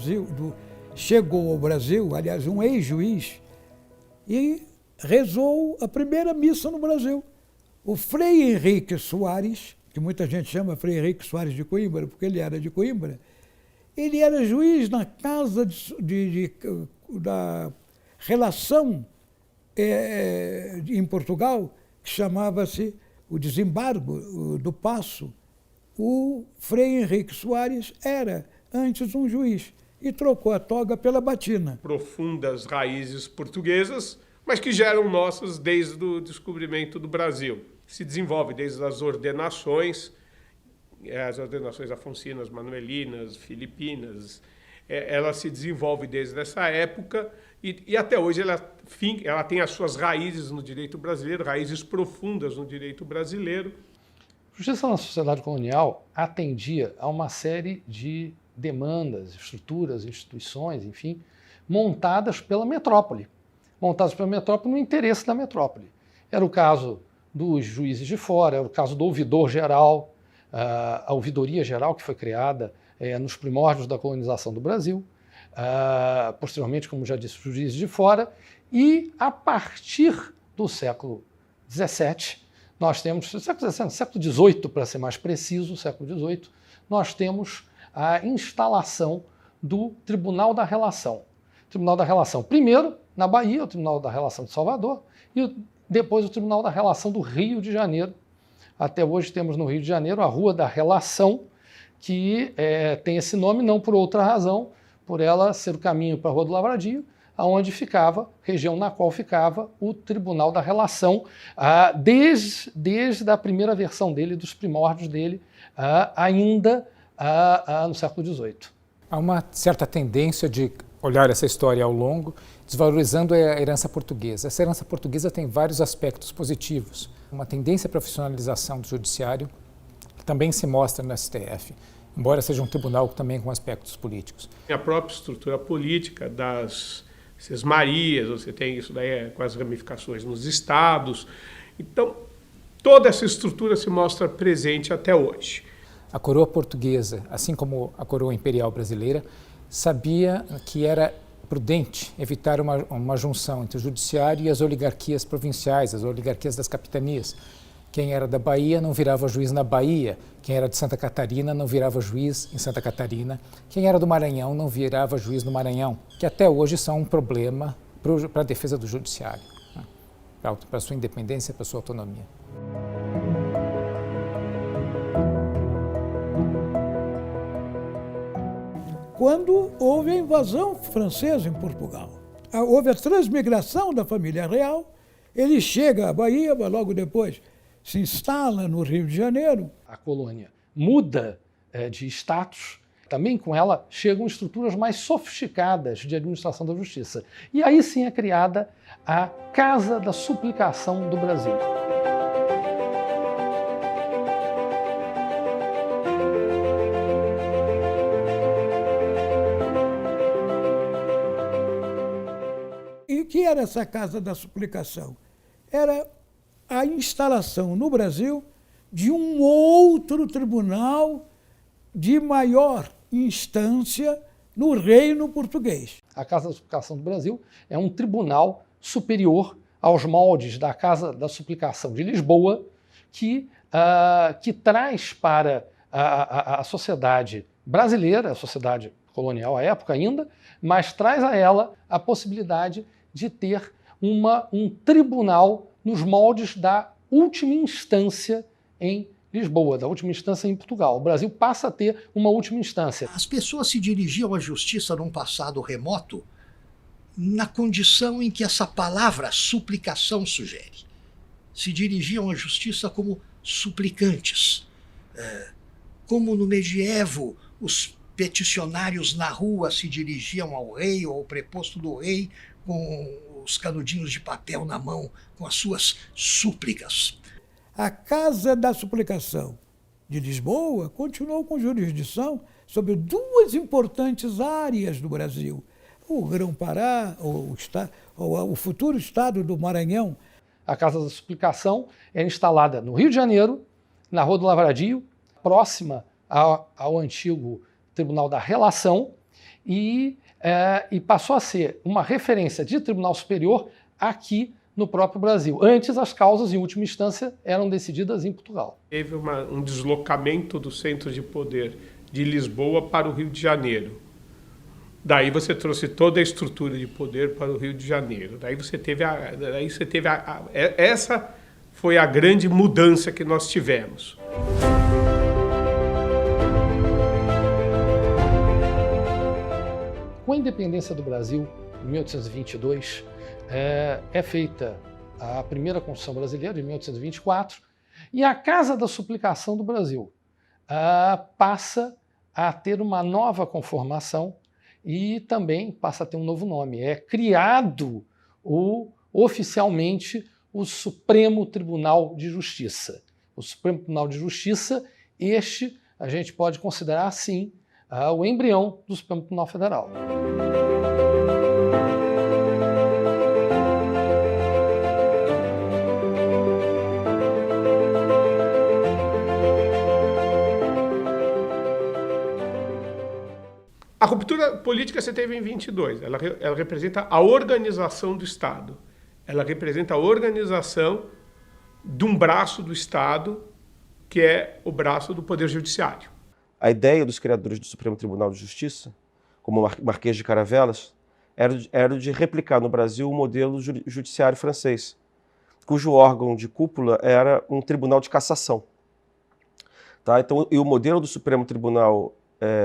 Brasil, chegou ao Brasil, aliás, um ex-juiz, e rezou a primeira missa no Brasil. O Frei Henrique Soares, que muita gente chama Frei Henrique Soares de Coimbra, porque ele era de Coimbra, ele era juiz na casa da relação em Portugal, que chamava-se o desembargo do Paço. O Frei Henrique Soares era antes um juiz e trocou a toga pela batina. Profundas raízes portuguesas, mas que já eram nossas desde o descobrimento do Brasil. Se desenvolve desde as ordenações afoncinas, manuelinas, filipinas. Ela se desenvolve desde essa época e até hoje ela tem as suas raízes no direito brasileiro, raízes profundas no direito brasileiro. Justiça na sociedade colonial atendia a uma série de demandas, estruturas, instituições, enfim, montadas pela metrópole. Montadas pela metrópole no interesse da metrópole. Era o caso dos juízes de fora, era o caso do ouvidor geral, a ouvidoria geral que foi criada nos primórdios da colonização do Brasil, posteriormente, como já disse, os juízes de fora, e a partir do século XVII, nós temos, século XVIII, para ser mais preciso, século XVIII, nós temos a instalação do Tribunal da Relação. Tribunal da Relação, primeiro na Bahia, o Tribunal da Relação de Salvador, e depois o Tribunal da Relação do Rio de Janeiro. Até hoje temos no Rio de Janeiro a Rua da Relação, que tem esse nome não por outra razão, por ela ser o caminho para a Rua do Lavradio, onde ficava, região na qual ficava o Tribunal da Relação, desde a primeira versão dele, dos primórdios dele, ainda no século XVIII. Há uma certa tendência de olhar essa história ao longo, desvalorizando a herança portuguesa. Essa herança portuguesa tem vários aspectos positivos. Uma tendência à profissionalização do judiciário também se mostra no STF, embora seja um tribunal também com aspectos políticos. A própria estrutura política das sesmarias, você tem isso daí com as ramificações nos estados. Então, toda essa estrutura se mostra presente até hoje. A coroa portuguesa, assim como a coroa imperial brasileira, sabia que era prudente evitar uma junção entre o judiciário e as oligarquias provinciais, as oligarquias das capitanias. Quem era da Bahia não virava juiz na Bahia, quem era de Santa Catarina não virava juiz em Santa Catarina, quem era do Maranhão não virava juiz no Maranhão, que até hoje são um problema para a defesa do judiciário, né? Para a sua independência, para a sua autonomia. Quando houve a invasão francesa em Portugal, houve a transmigração da família real, ele chega à Bahia, mas logo depois se instala no Rio de Janeiro. A colônia muda de status, também com ela chegam estruturas mais sofisticadas de administração da justiça. E aí sim é criada a Casa da Suplicação do Brasil. E o que era essa Casa da Suplicação? Era a instalação no Brasil de um outro tribunal de maior instância no reino português. A Casa da Suplicação do Brasil é um tribunal superior aos moldes da Casa da Suplicação de Lisboa, que traz para a sociedade brasileira, a sociedade colonial à época ainda, mas traz a ela a possibilidade de ter um tribunal nos moldes da última instância em Lisboa, da última instância em Portugal. O Brasil passa a ter uma última instância. As pessoas se dirigiam à justiça num passado remoto na condição em que essa palavra suplicação sugere. Se dirigiam à justiça como suplicantes. Como no medievo, os peticionários na rua se dirigiam ao rei ou ao preposto do rei com os canudinhos de papel na mão, com as suas súplicas. A Casa da Suplicação de Lisboa continuou com jurisdição sobre duas importantes áreas do Brasil: o Grão-Pará, o futuro estado do Maranhão. A Casa da Suplicação era instalada no Rio de Janeiro, na Rua do Lavradio, próxima ao antigo Tribunal da Relação, e passou a ser uma referência de Tribunal Superior aqui no próprio Brasil. Antes, as causas, em última instância, eram decididas em Portugal. Teve um deslocamento do centro de poder de Lisboa para o Rio de Janeiro. Daí você trouxe toda a estrutura de poder para o Rio de Janeiro. Essa foi a grande mudança que nós tivemos. Com a independência do Brasil, em 1822, é feita a primeira Constituição Brasileira, de 1824, e a Casa da Suplicação do Brasil passa a ter uma nova conformação e também passa a ter um novo nome. É criado oficialmente o Supremo Tribunal de Justiça. O Supremo Tribunal de Justiça, este a gente pode considerar, assim, o embrião do Supremo Tribunal Federal. A ruptura política você teve em 22. Ela representa a organização do Estado. Ela representa a organização de um braço do Estado, que é o braço do Poder Judiciário. A ideia dos criadores do Supremo Tribunal de Justiça, como o Marquês de Caravelas, era de replicar no Brasil o modelo judiciário francês, cujo órgão de cúpula era um tribunal de cassação. Tá? Então, e o modelo do Supremo Tribunal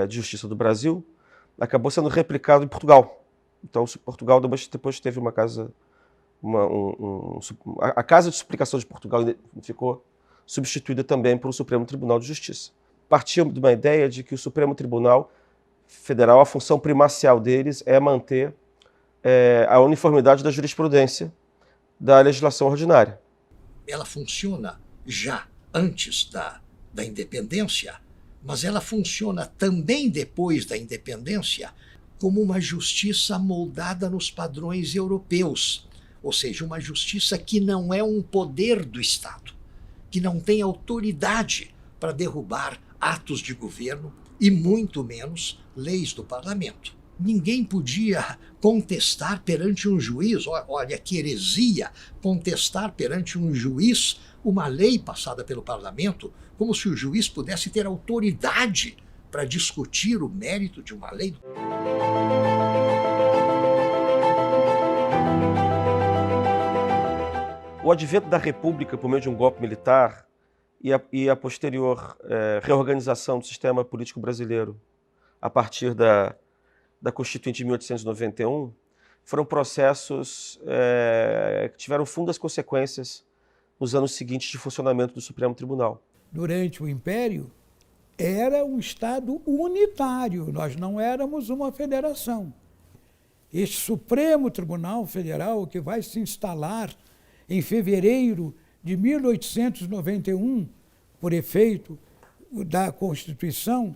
de Justiça do Brasil acabou sendo replicado em Portugal. Então, Portugal depois teve uma casa... a Casa de Suplicação de Portugal ficou substituída também pelo Supremo Tribunal de Justiça. Partiu de uma ideia de que o Supremo Tribunal Federal, a função primacial deles é manter a uniformidade da jurisprudência da legislação ordinária. Ela funciona já antes da independência, mas ela funciona também depois da independência como uma justiça moldada nos padrões europeus, ou seja, uma justiça que não é um poder do Estado, que não tem autoridade para derrubar atos de governo e muito menos leis do parlamento. Ninguém podia contestar perante um juiz, olha que heresia, contestar perante um juiz uma lei passada pelo parlamento, como se o juiz pudesse ter autoridade para discutir o mérito de uma lei. O advento da República por meio de um golpe militar e a posterior reorganização do sistema político brasileiro a partir da Constituinte de 1891 foram processos que tiveram fundas consequências nos anos seguintes de funcionamento do Supremo Tribunal. Durante o Império, era um Estado unitário, nós não éramos uma federação. Este Supremo Tribunal Federal, que vai se instalar em fevereiro de 1891, por efeito da Constituição,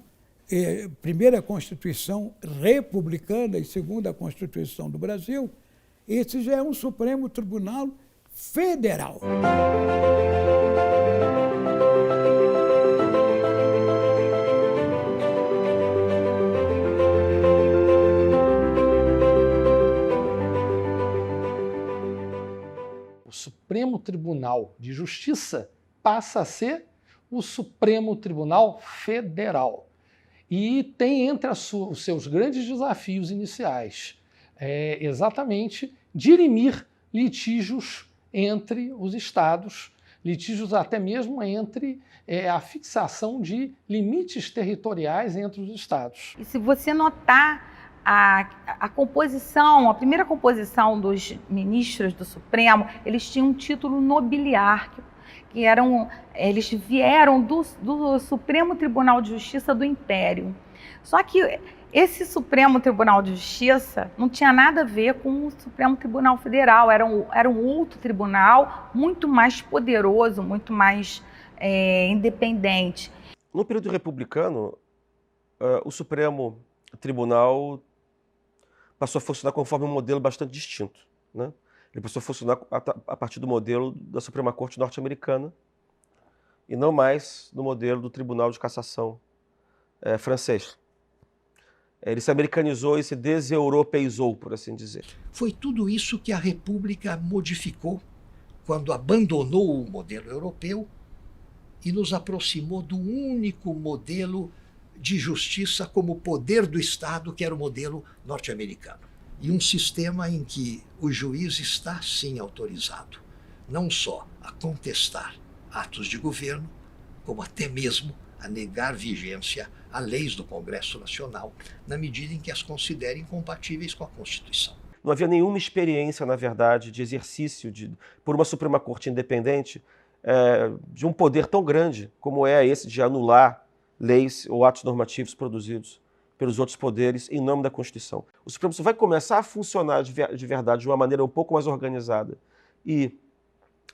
primeira Constituição republicana e segunda Constituição do Brasil, esse já é um Supremo Tribunal Federal. O Supremo Tribunal de Justiça passa a ser o Supremo Tribunal Federal. E tem entre os seus grandes desafios iniciais exatamente dirimir litígios entre os estados, litígios até mesmo entre a fixação de limites territoriais entre os estados. E se você notar a composição, a primeira composição dos ministros do Supremo, eles tinham um título nobiliárquico, que eles vieram do Supremo Tribunal de Justiça do Império. Só que esse Supremo Tribunal de Justiça não tinha nada a ver com o Supremo Tribunal Federal, era um outro tribunal muito mais poderoso, muito mais independente. No período republicano, o Supremo Tribunal passou a funcionar conforme um modelo bastante distinto, né? Ele passou a funcionar a partir do modelo da Suprema Corte norte-americana e não mais no modelo do Tribunal de Cassação francês. Ele se americanizou e se deseuropeizou, por assim dizer. Foi tudo isso que a República modificou quando abandonou o modelo europeu e nos aproximou do único modelo de justiça como poder do Estado, que era o modelo norte-americano. E um sistema em que o juiz está, sim, autorizado, não só a contestar atos de governo, como até mesmo a negar vigência a leis do Congresso Nacional, na medida em que as considerem compatíveis com a Constituição. Não havia nenhuma experiência, na verdade, de exercício por uma Suprema Corte independente de um poder tão grande como é esse de anular leis ou atos normativos produzidos pelos outros poderes em nome da Constituição. O Supremo só vai começar a funcionar de verdade de uma maneira um pouco mais organizada e,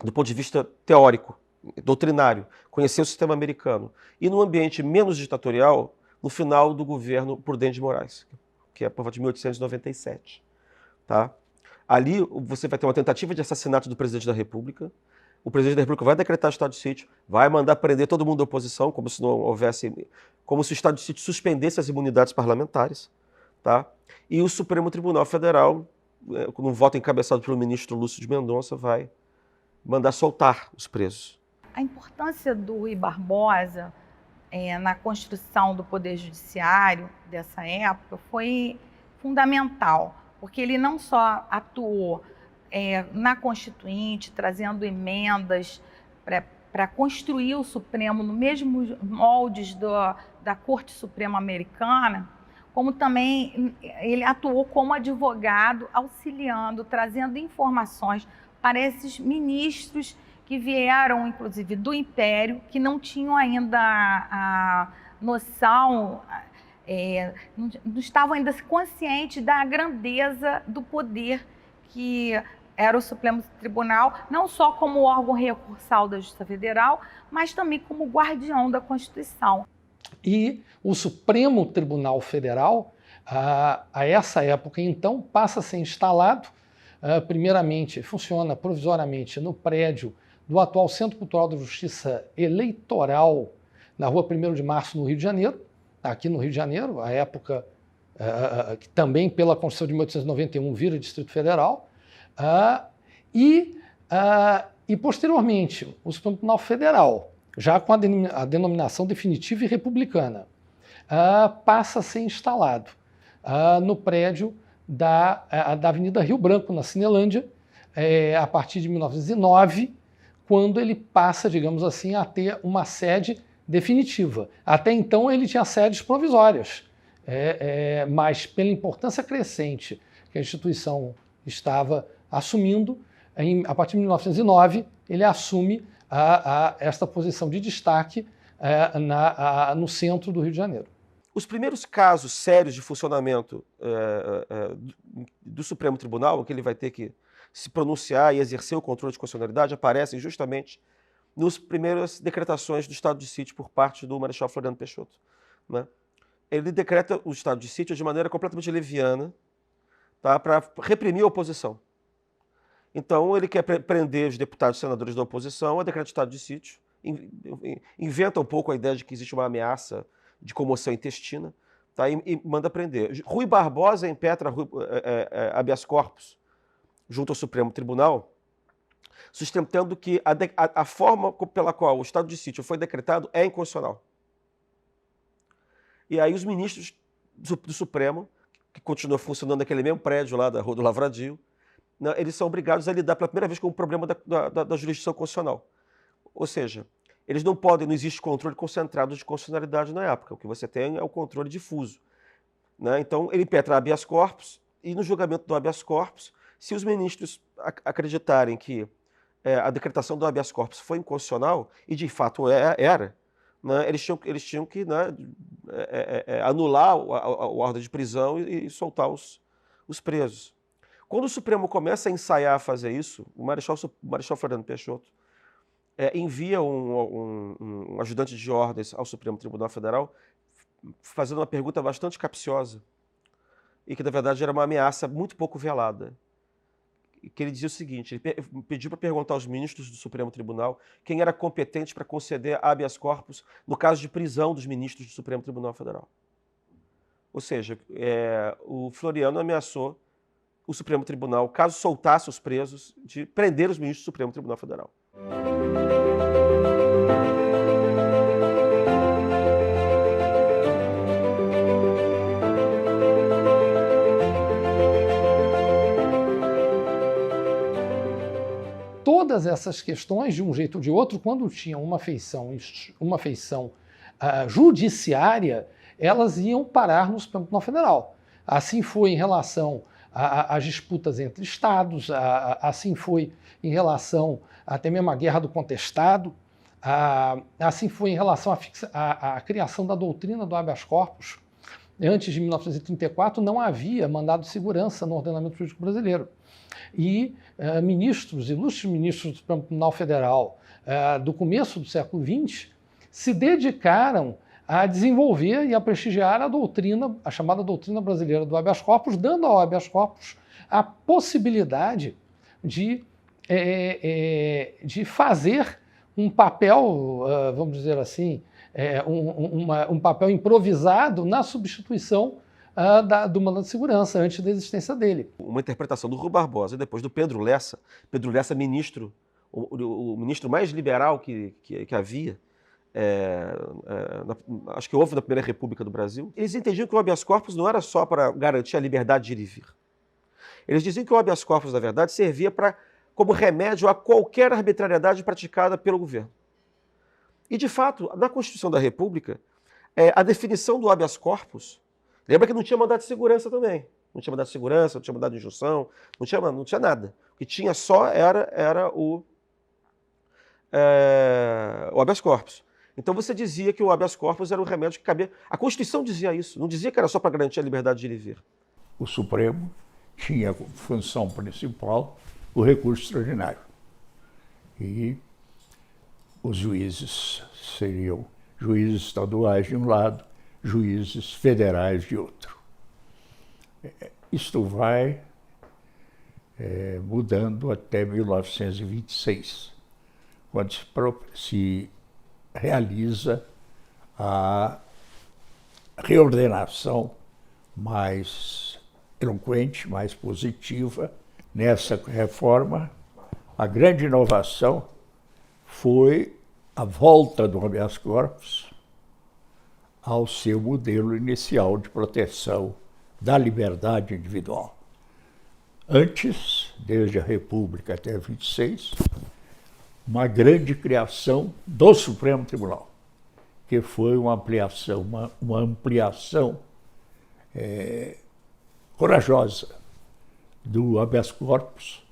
do ponto de vista teórico, doutrinário, conhecer o sistema americano e num ambiente menos ditatorial no final do governo Prudente de Moraes, que é por volta de 1897. Tá? Ali você vai ter uma tentativa de assassinato do presidente da República. O presidente da República vai decretar estado de sítio, vai mandar prender todo mundo da oposição, como se não houvesse, como se o estado de sítio suspendesse as imunidades parlamentares, tá? E o Supremo Tribunal Federal, com um voto encabeçado pelo ministro Lúcio de Mendonça, vai mandar soltar os presos. A importância do Rui Barbosa na construção do Poder Judiciário dessa época foi fundamental, porque ele não só atuou na Constituinte, trazendo emendas para construir o Supremo no mesmo moldes da Corte Suprema Americana, como também ele atuou como advogado, auxiliando, trazendo informações para esses ministros que vieram, inclusive, do Império, que não tinham ainda a noção, não estavam ainda conscientes da grandeza do poder que era o Supremo Tribunal, não só como órgão recursal da Justiça Federal, mas também como guardião da Constituição. E o Supremo Tribunal Federal, a essa época, então, passa a ser instalado, primeiramente, funciona provisoriamente no prédio do atual Centro Cultural da Justiça Eleitoral, na Rua 1º de Março, no Rio de Janeiro, aqui no Rio de Janeiro, a época que também pela Constituição de 1891 vira Distrito Federal, e posteriormente o Supremo Tribunal Federal, já com a denominação definitiva e republicana, passa a ser instalado no prédio da Avenida Rio Branco, na Cinelândia, a partir de 1909, quando ele passa, digamos assim, a ter uma sede definitiva. Até então ele tinha sedes provisórias, mas pela importância crescente que a instituição estava assumindo, a partir de 1909 ele assume esta posição de destaque no centro do Rio de Janeiro. Os primeiros casos sérios de funcionamento do Supremo Tribunal, em que ele vai ter que se pronunciar e exercer o controle de constitucionalidade, aparecem justamente nas primeiras decretações do estado de sítio por parte do Marechal Floriano Peixoto, né? Ele decreta o estado de sítio de maneira completamente leviana, tá, para reprimir a oposição. Então ele quer prender os deputados e senadores da oposição, decreta o estado de sítio, inventa um pouco a ideia de que existe uma ameaça de comoção intestina, tá, e manda prender. Rui Barbosa impetra habeas corpus junto ao Supremo Tribunal, sustentando que a forma pela qual o estado de sítio foi decretado é inconstitucional. E aí os ministros do Supremo, que continuam funcionando naquele mesmo prédio lá da Rua do Lavradio, né, eles são obrigados a lidar pela primeira vez com o problema da jurisdição constitucional. Ou seja, eles não existe controle concentrado de constitucionalidade na época. O que você tem é o controle difuso, né? Então ele impetra habeas corpus e no julgamento do habeas corpus, se os ministros acreditarem que a decretação do habeas corpus foi inconstitucional, e de fato era, né, eles tinham que, né, anular a ordem de prisão e soltar os presos. Quando o Supremo começa a ensaiar a fazer isso, o Marechal Floriano Peixoto envia um ajudante de ordens ao Supremo Tribunal Federal fazendo uma pergunta bastante capciosa e que, na verdade, era uma ameaça muito pouco velada. Que ele dizia o seguinte, ele pediu para perguntar aos ministros do Supremo Tribunal quem era competente para conceder habeas corpus no caso de prisão dos ministros do Supremo Tribunal Federal. Ou seja, o Floriano ameaçou o Supremo Tribunal, caso soltasse os presos, de prender os ministros do Supremo Tribunal Federal. Todas essas questões, de um jeito ou de outro, quando tinham uma feição judiciária, elas iam parar no Supremo Tribunal Federal. Assim foi em relação às disputas entre estados, assim foi em relação até mesmo à Guerra do Contestado, assim foi em relação à criação da doutrina do habeas corpus. Antes de 1934 não havia mandado de segurança no ordenamento jurídico brasileiro. E ilustres ministros do Supremo Tribunal Federal do começo do século XX se dedicaram a desenvolver e a prestigiar a chamada doutrina brasileira do habeas corpus, dando ao habeas corpus a possibilidade de fazer um papel, vamos dizer assim, um papel improvisado na substituição do mandado de segurança antes da existência dele. Uma interpretação do Rui Barbosa e depois do Pedro Lessa ministro, o ministro mais liberal que havia, acho que houve na Primeira República do Brasil, eles entendiam que o habeas corpus não era só para garantir a liberdade de ir e vir. Eles diziam que o habeas corpus, na verdade, servia como remédio a qualquer arbitrariedade praticada pelo governo. E, de fato, na Constituição da República, a definição do habeas corpus, lembra que não tinha mandado de segurança também. Não tinha mandado de segurança, não tinha mandado de injunção, não tinha nada. O que tinha só era o habeas corpus. Então você dizia que o habeas corpus era o remédio que cabia. A Constituição dizia isso, não dizia que era só para garantir a liberdade de ir e vir. O Supremo tinha como função principal o recurso extraordinário. E os juízes seriam juízes estaduais de um lado, juízes federais de outro. Isto vai mudando até 1926, quando se realiza a reordenação mais eloquente, mais positiva. Nessa reforma, a grande inovação foi a volta do habeas corpus ao seu modelo inicial de proteção da liberdade individual. Antes, desde a República até 26, uma grande criação do Supremo Tribunal, que foi uma ampliação corajosa do habeas corpus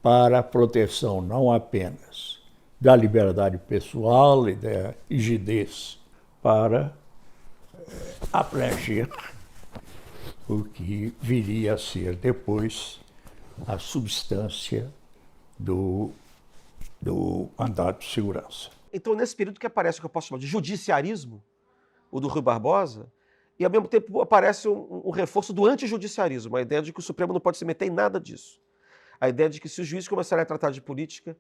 para a proteção não apenas da liberdade pessoal e da rigidez, para abranger o que viria a ser depois a substância do mandado de segurança. Então, nesse período que aparece o que eu posso chamar de judiciarismo, o do Rui Barbosa, e ao mesmo tempo aparece um reforço do antijudiciarismo, a ideia de que o Supremo não pode se meter em nada disso. A ideia de que se os juízes começarem a tratar de política,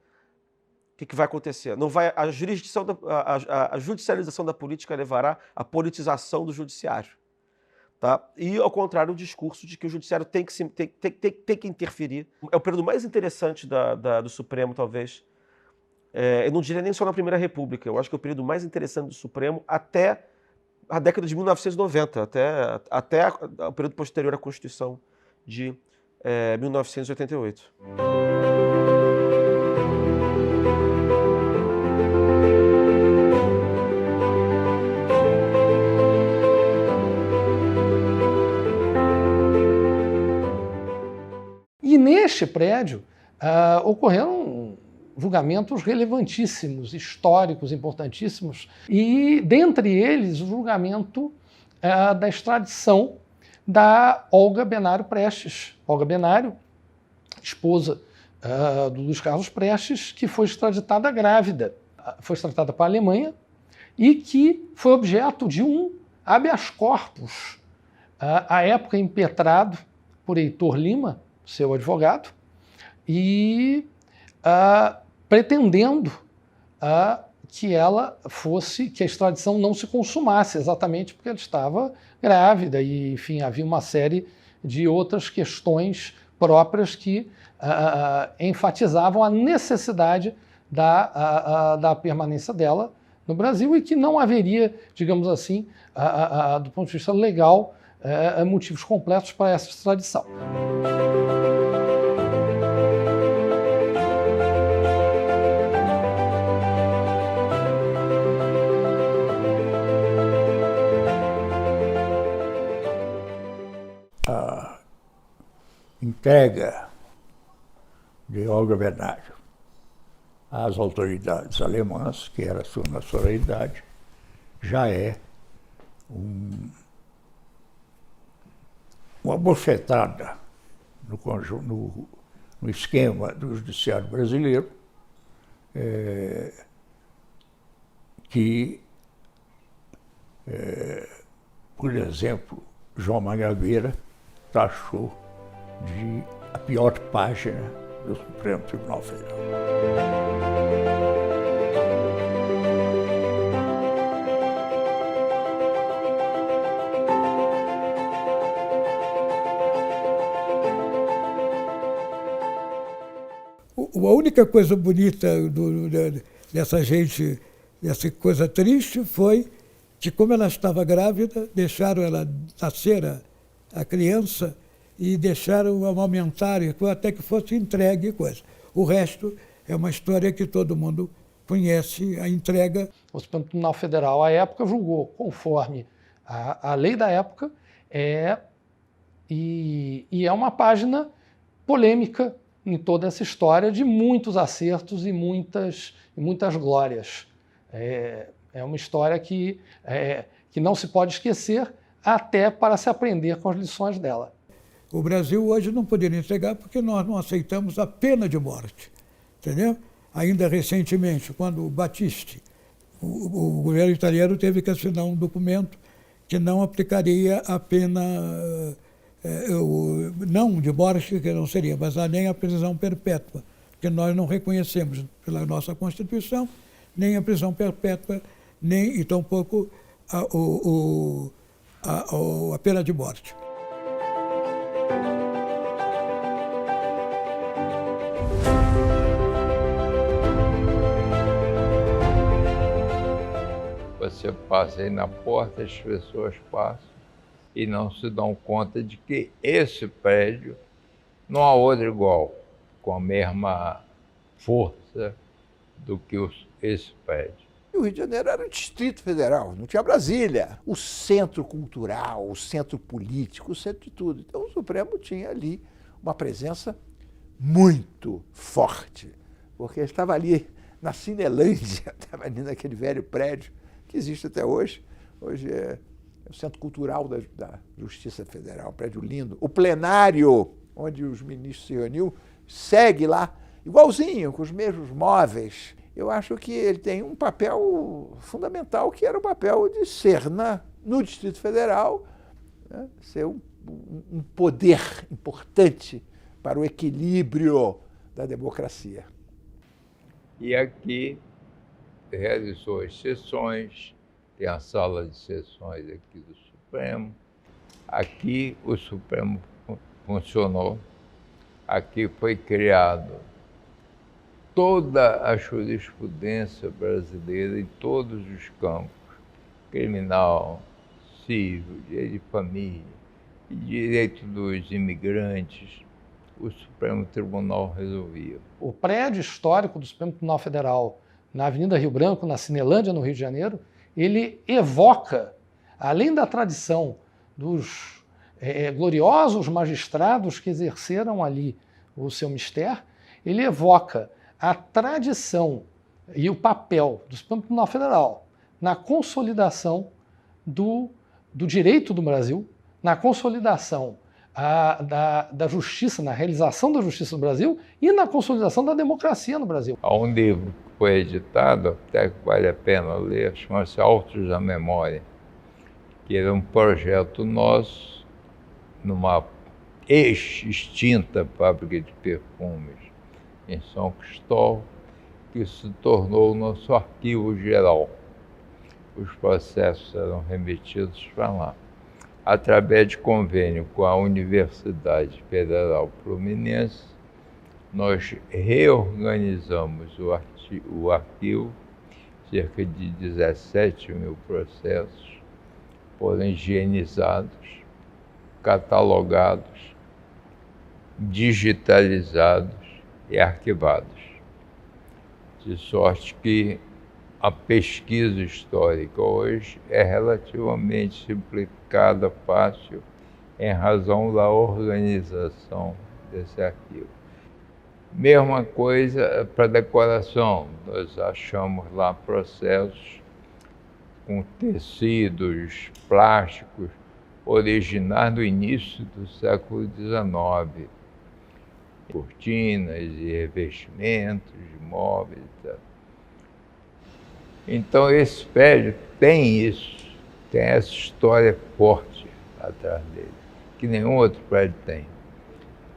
o que vai acontecer? A judicialização da política levará à politização do judiciário. Tá? E, ao contrário, o discurso de que o judiciário tem que interferir. É o período mais interessante do Supremo, talvez. Eu não diria nem só na Primeira República. Eu acho que é o período mais interessante do Supremo até a década de 1990, até o período posterior à Constituição de 1988. E neste prédio ocorreram julgamentos relevantíssimos, históricos, importantíssimos, e dentre eles o julgamento da extradição da Olga Benário Prestes. Olga Benário, esposa do Luiz Carlos Prestes, que foi extraditada grávida, foi extraditada para a Alemanha e que foi objeto de um habeas corpus, à época impetrado por Heitor Lima, seu advogado, e pretendendo que a extradição não se consumasse, exatamente porque ela estava grávida e, enfim, havia uma série de outras questões próprias que enfatizavam a necessidade da permanência dela no Brasil e que não haveria, digamos assim, do ponto de vista legal, motivos completos para essa extradição. A entrega de Olga Benário às autoridades alemãs, que era a sua nacionalidade, já é uma bofetada no esquema do judiciário brasileiro, por exemplo, João Mangabeira taxou de a pior página do Supremo Tribunal Federal. A única coisa bonita dessa gente, dessa coisa triste, foi que, como ela estava grávida, deixaram ela nascer a criança e deixaram amamentar até que fosse entregue coisa. O resto é uma história que todo mundo conhece, a entrega. O Supremo Tribunal Federal, à época, julgou conforme a lei da época, e é uma página polêmica em toda essa história de muitos acertos e muitas glórias. É uma história que não se pode esquecer, até para se aprender com as lições dela. O Brasil hoje não poderia entregar porque nós não aceitamos a pena de morte, entendeu? Ainda recentemente, quando o Battisti, o governo italiano teve que assinar um documento que não aplicaria a pena, não de morte, que não seria, mas nem a prisão perpétua, porque nós não reconhecemos pela nossa Constituição nem a prisão perpétua, nem e tampouco a pena de morte. Você passa aí na porta, as pessoas passam e não se dão conta de que esse prédio não há outro igual, com a mesma força do que esse prédio. E o Rio de Janeiro era o Distrito Federal, não tinha Brasília. O centro cultural, o centro político, o centro de tudo. Então o Supremo tinha ali uma presença muito forte, porque estava ali na Cinelândia, estava ali naquele velho prédio que existe até hoje. Hoje é o Centro Cultural da Justiça Federal, um prédio lindo. O plenário, onde os ministros se reuniam, segue lá, igualzinho, com os mesmos móveis. Eu acho que ele tem um papel fundamental, que era o papel de ser, no Distrito Federal, né, ser um poder importante para o equilíbrio da democracia. E aqui realizou as sessões, tem a sala de sessões aqui do Supremo. Aqui o Supremo funcionou, aqui foi criado toda a jurisprudência brasileira em todos os campos, criminal, civil, direito de família, direito dos imigrantes, o Supremo Tribunal resolvia. O prédio histórico do Supremo Tribunal Federal, na Avenida Rio Branco, na Cinelândia, no Rio de Janeiro, ele evoca, além da tradição dos gloriosos magistrados que exerceram ali o seu mistério, ele evoca a tradição e o papel do Supremo Tribunal Federal na consolidação do direito do Brasil, na consolidação da justiça, na realização da justiça no Brasil e na consolidação da democracia no Brasil. Há um livro que foi editado, até que vale a pena ler, chama-se Autos da Memória, que era um projeto nosso numa ex-extinta fábrica de perfumes em São Cristóvão, que se tornou o nosso arquivo geral. Os processos eram remetidos para lá. Através de convênio com a Universidade Federal Fluminense, nós reorganizamos o arquivo, cerca de 17 mil processos foram higienizados, catalogados, digitalizados e arquivados. De sorte que a pesquisa histórica hoje é relativamente simplificada, fácil, em razão da organização desse arquivo. Mesma coisa para decoração, nós achamos lá processos com tecidos plásticos originais do início do século XIX, cortinas e revestimentos de móveis, etc. Então esse prédio tem isso, tem essa história forte atrás dele, que nenhum outro prédio tem.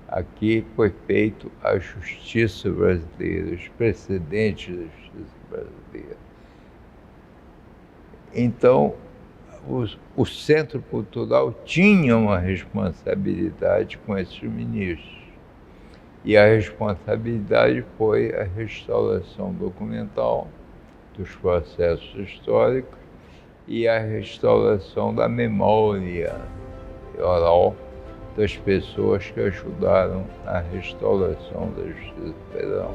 Aqui foi feito a justiça brasileira, os precedentes da justiça brasileira. Então, o Centro Cultural tinha uma responsabilidade com esses ministros. E a responsabilidade foi a restauração documental dos processos históricos e a restauração da memória oral das pessoas que ajudaram a restauração da Justiça Federal.